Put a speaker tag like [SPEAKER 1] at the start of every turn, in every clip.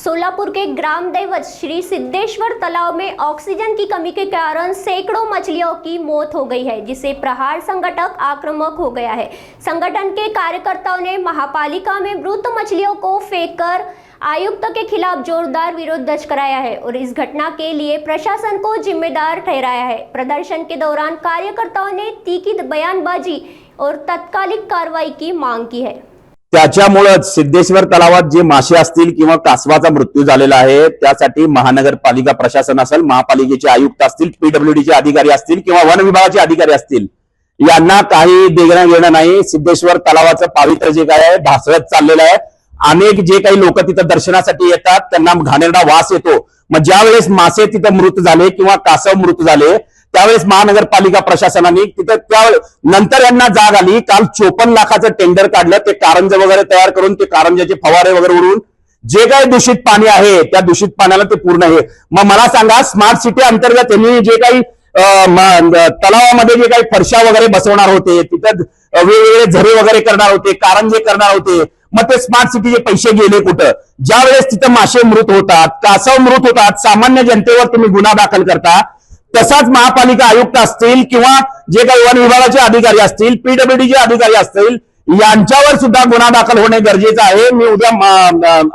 [SPEAKER 1] सोलापुर के ग्राम दैवत श्री सिद्धेश्वर तालाब में ऑक्सीजन की कमी के कारण सैकड़ों मछलियों की मौत हो गई है, जिसे प्रहार संगठक आक्रामक हो गया है। संगठन के कार्यकर्ताओं ने महापालिका में मृत मछलियों को फेंककर आयुक्त के खिलाफ जोरदार विरोध दर्ज कराया है और इस घटना के लिए प्रशासन को जिम्मेदार ठहराया है। प्रदर्शन के दौरान कार्यकर्ताओं ने तीखी बयानबाजी और तत्कालिक कार्रवाई की मांग की है।
[SPEAKER 2] त्याच्यामुळे सिद्धेश्वर तलावात जे मासे असतील किंवा कासवाचा मृत्यू झालेला आहे, त्यासाठी महानगरपालिका प्रशासन असेल, महापालिकेचे आयुक्त असतील, पीडब्ल्यूडीचे अधिकारी असतील किंवा वन विभागाचे अधिकारी असतील, यांना काही देणं घेणं नाही। सिद्धेश्वर तलावाचं पावित्र्य जे काय आहे ढासळत चाललेलं आहे। अनेक जे काही लोक तिथं दर्शनासाठी येतात त्यांना घाणेरडा वास येतो। मग ज्या वेळेस मासे तिथं मृत झाले किंवा कासव मृत झाले त्यावेळेस महानगरपालिका प्रशासनाने तिथं नंतर यांना जाग आली। काल 54 लाखाचं टेंडर काढलं, ते कारंजे वगैरे तयार करून ते कारंजाचे फवारे वगैरे उडवून जे काही दूषित पाणी आहे त्या दूषित पाण्याला ते पूर्ण आहे। मग मला सांगा, स्मार्ट सिटी अंतर्गत त्यांनी जे काही तलावामध्ये जे काही फरशा वगैरे बसवणार होते, तिथं वेगवेगळे झरे वगैरे करणार होते, कारंजे करणार होते, मग ते स्मार्ट सिटीचे पैसे गेले कुठं? ज्या वेळेस तिथं मासे मृत होतात, कासव मृत होतात, सामान्य जनतेवर तुम्ही गुन्हा दाखल करता, तसाच महापालिका आयुक्त असतील किंवा जे काही वन विभागाचे अधिकारी असतील, पीडब्ल्यूडीचे अधिकारी असतील, यांच्यावर सुद्धा गुन्हा दाखल होणे गरजेचं आहे। मी उद्या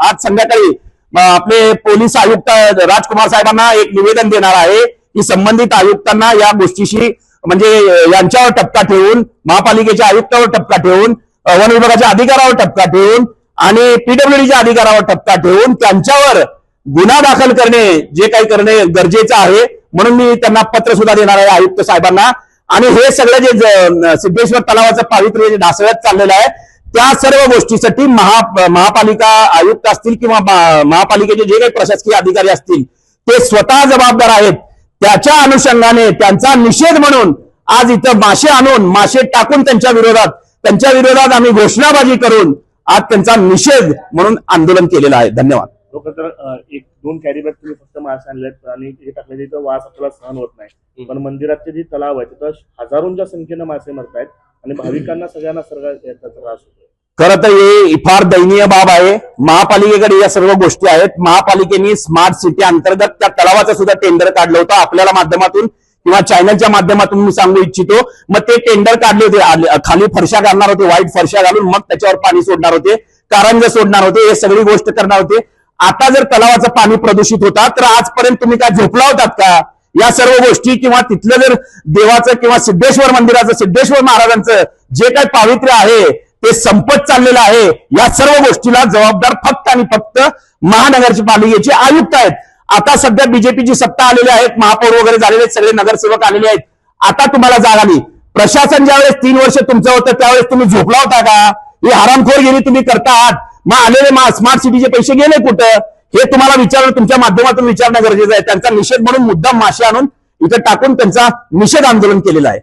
[SPEAKER 2] आज संध्याकाळी आपले पोलीस आयुक्त राजकुमार साहेबांना एक निवेदन देणार आहे की संबंधित आयुक्तांना या गोष्टीशी म्हणजे यांच्यावर टपका ठेवून, महापालिकेच्या आयुक्तावर टपका ठेवून, वन विभागाच्या अधिकाऱ्यावर टपका ठेवून आणि पीडब्ल्यूडीच्या अधिकाऱ्यावर टपका ठेवून त्यांच्यावर गुन्हा दाखल करणे जे काही करणे गरजेचं आहे। म्हणून मी त्यांना पत्र सुद्धा देणार आहे आयुक्त साहेबांना। आणि हे सगळं जे सिद्धेश्वर तलावाचं पावित्र्य जे ढासळत चाललेलं आहे त्या सर्व गोष्टीसाठी महापालिका आयुक्त असतील किंवा महापालिकेचे जे काही प्रशासकीय अधिकारी असतील ते स्वतः जबाबदार आहेत। त्याच्या अनुषंगाने त्यांचा निषेध म्हणून आज इथं मासे आणून मासे टाकून त्यांच्या विरोधात आम्ही घोषणाबाजी करून आज त्यांचा निषेध म्हणून आंदोलन केलेलं आहे। धन्यवाद।
[SPEAKER 3] एक दोन कॅरी बॅग तुम्ही फक्त मासे आणलेत आणि हे टाकले तिथं वास आपल्याला सहन होत नाही, पण मंदिराचे जे तलाव आहे तिथं हजारोंच्या संख्येनं मासे मरतायत आणि भाविकांना सगळ्यांना याचा त्रास होतो।
[SPEAKER 2] खरं तर हे फार दयनीय बाब आहे। महापालिकेकडे या सर्व गोष्टी आहेत। महापालिकेने स्मार्ट सिटी अंतर्गत त्या तलावाचं सुद्धा टेंडर काढलं होतं। आपल्याला माध्यमातून किंवा चॅनलच्या माध्यमातून मी सांगू इच्छितो, मग ते टेंडर काढले होते, खाली फरशा घालणार होते, व्हाईट फरशा घालून मग त्याच्यावर पाणी सोडणार होते, कारंजे सोडणार होते, हे सगळी गोष्ट करणार होते। आता जर तलावाचं पाणी प्रदूषित होता तर आजपर्यंत तुम्ही काय झोपला होतात का? या सर्व गोष्टी किंवा तिथलं जर देवाचं किंवा सिद्धेश्वर मंदिराचं, सिद्धेश्वर महाराजांचं जे काही पावित्र्य आहे ते संपत चाललेलं आहे। या सर्व गोष्टीला जबाबदार फक्त आणि फक्त महानगरपालिकेचे आयुक्त आहेत। आता सध्या बीजेपीची सत्ता आलेली आहेत, महापौर वगैरे झालेले आहेत, सगळे नगरसेवक आलेले आहेत। आता तुम्हाला जाग आली। प्रशासन ज्यावेळेस 3 वर्ष तुमचं होतं त्यावेळेस तुम्ही झोपला होता का? ही हरामखोरगिरी तुम्ही करता आहात। मग आलेले स्मार्ट सिटीचे पैसे गेले कुठं हे तुम्हाला विचारणं, तुमच्या माध्यमातून विचारणं गरजेचं आहे। त्यांचा निषेध म्हणून मुद्दाम मासे आणून इथं टाकून त्यांचा निषेध आंदोलन केलेलं आहे।